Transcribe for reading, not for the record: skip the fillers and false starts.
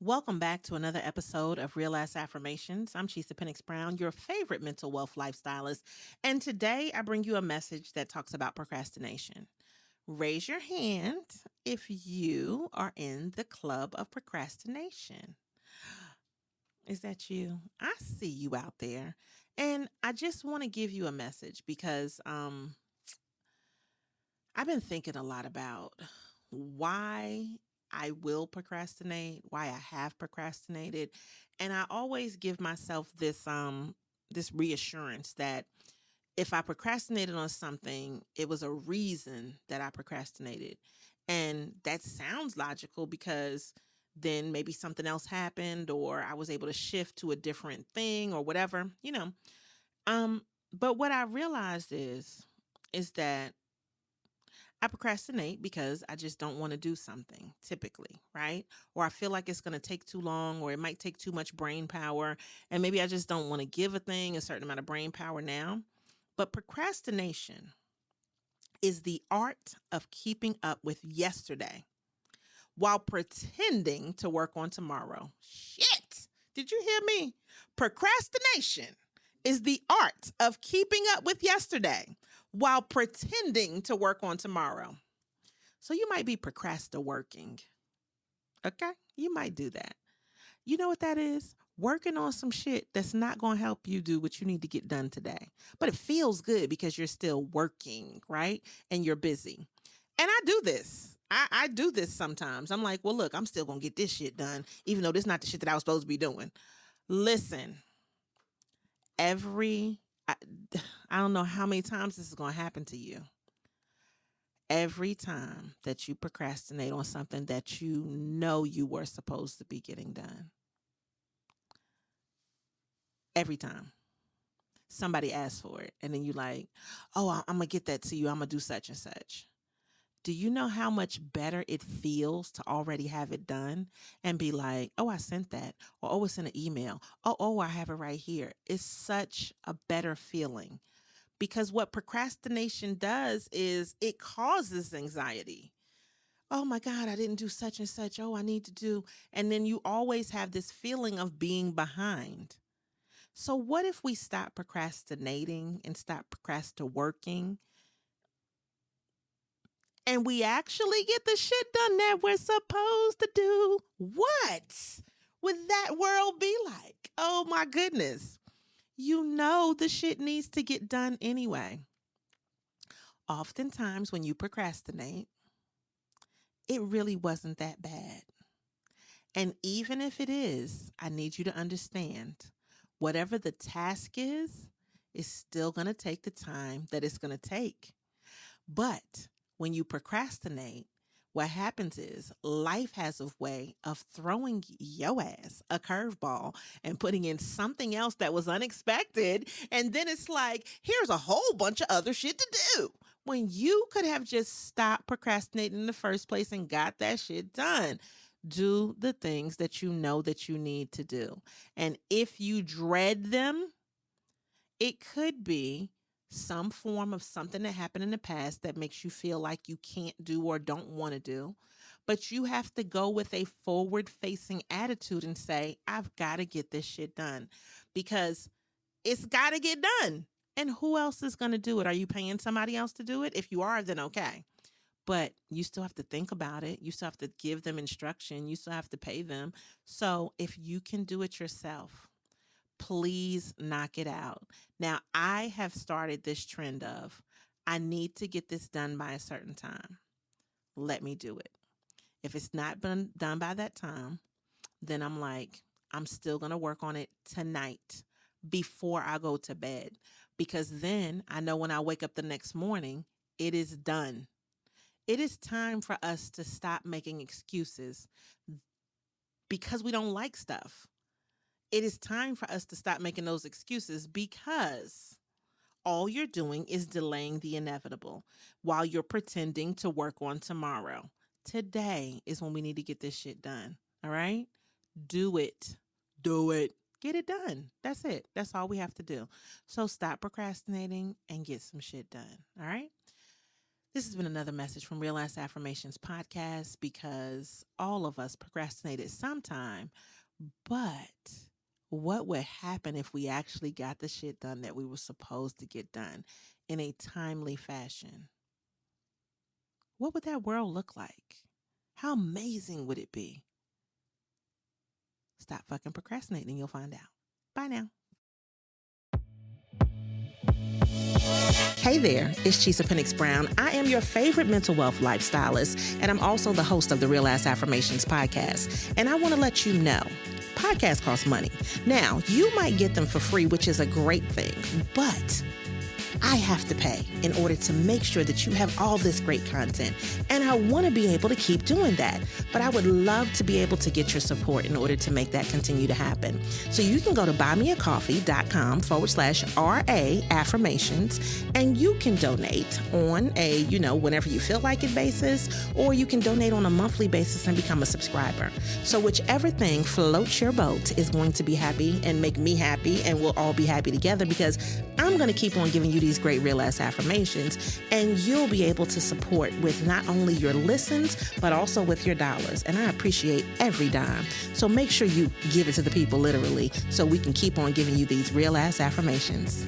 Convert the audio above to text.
Welcome back to another episode of Real Ass Affirmations. I'm Chisa Brown, your favorite mental wealth lifestylist. And today I bring you a message that talks about procrastination. Raise your hand if you are in the club of procrastination. Is that you? I see you out there. And I just want to give you a message because I've been thinking a lot about why I will procrastinate, why I have procrastinated, and I always give myself this reassurance that if I procrastinated on something, it was a reason that I procrastinated. And that sounds logical because then maybe something else happened or I was able to shift to a different thing or whatever. Um but what I realized is that I procrastinate because I just don't want to do something typically, right? Or I feel like it's going to take too long or it might take too much brain power. And maybe I just don't want to give a thing a certain amount of brain power now. But procrastination is the art of keeping up with yesterday while pretending to work on tomorrow. Shit. Did you hear me? Procrastination is the art of keeping up with yesterday while pretending to work on tomorrow. So you might be procrastinating. Okay? You might do that. You know what that is? Working on some shit that's not going to help you do what you need to get done today. But it feels good because you're still working, right? And you're busy. And I do this. I do this sometimes. I'm like, well, look, I'm still going to get this shit done, even though this is not the shit that I was supposed to be doing. Listen, every, I, I don't know how many times this is going to happen to you. Every time that you procrastinate on something that you know you were supposed to be getting done, every time somebody asks for it, and then you like, oh, I'm gonna get that to you. I'm gonna do such and such. Do you know how much better it feels to already have it done and be like, oh, I sent that, or oh, it's in an email. Oh, I have it right here. It's such a better feeling because what procrastination does is it causes anxiety. Oh my God, I didn't do such and such. Oh, I need to do. And then you always have this feeling of being behind. So, what if we stop procrastinating and stop procrastinating and we actually get the shit done that we're supposed to do? What would that world be like? Oh my goodness. You know, the shit needs to get done anyway. Oftentimes, when you procrastinate, it really wasn't that bad. And even if it is, I need you to understand whatever the task is still going to take the time that it's going to take. But when you procrastinate, what happens is life has a way of throwing your ass a curveball and putting in something else that was unexpected. And then it's like, here's a whole bunch of other shit to do. When you could have just stopped procrastinating in the first place and got that shit done. Do the things that you know that you need to do. And if you dread them, it could be some form of something that happened in the past that makes you feel like you can't do or don't want to do. But you have to go with a forward facing attitude and say, I've got to get this shit done because it's got to get done. And who else is going to do it? Are you paying somebody else to do it? If you are, then okay. But you still have to think about it. You still have to give them instruction. You still have to pay them. So if you can do it yourself, please knock it out. Now, I have started this trend of I need to get this done by a certain time. Let me do it. If it's not been done by that time, then I'm like, I'm still going to work on it tonight before I go to bed. Because then I know when I wake up the next morning, it is done. It is time for us to stop making excuses because we don't like stuff. It is time for us to stop making those excuses because all you're doing is delaying the inevitable while you're pretending to work on tomorrow. Today is when we need to get this shit done. All right? Do it. Do it. Get it done. That's it. That's all we have to do. So stop procrastinating and get some shit done. All right? This has been another message from Real Ass Affirmations podcast, because all of us procrastinated sometime, but what would happen if we actually got the shit done that we were supposed to get done in a timely fashion? What would that world look like? How amazing would it be? Stop fucking procrastinating and you'll find out. Bye now. Hey there, it's Chisa Penix Brown. I am your favorite mental wealth lifestylist, and I'm also the host of the Real Ass Affirmations podcast. And I want to let you know, podcasts cost money. Now, you might get them for free, which is a great thing, but I have to pay in order to make sure that you have all this great content. And I want to be able to keep doing that. But I would love to be able to get your support in order to make that continue to happen. So you can go to buymeacoffee.com/RA affirmations, and you can donate on a, whenever you feel like it basis, or you can donate on a monthly basis and become a subscriber. So whichever thing floats your boat is going to be happy and make me happy, and we'll all be happy together, because I'm going to keep on giving you these great real ass affirmations, and you'll be able to support with not only your listens, but also with your dollars. And I appreciate every dime. So make sure you give it to the people literally, so we can keep on giving you these real ass affirmations.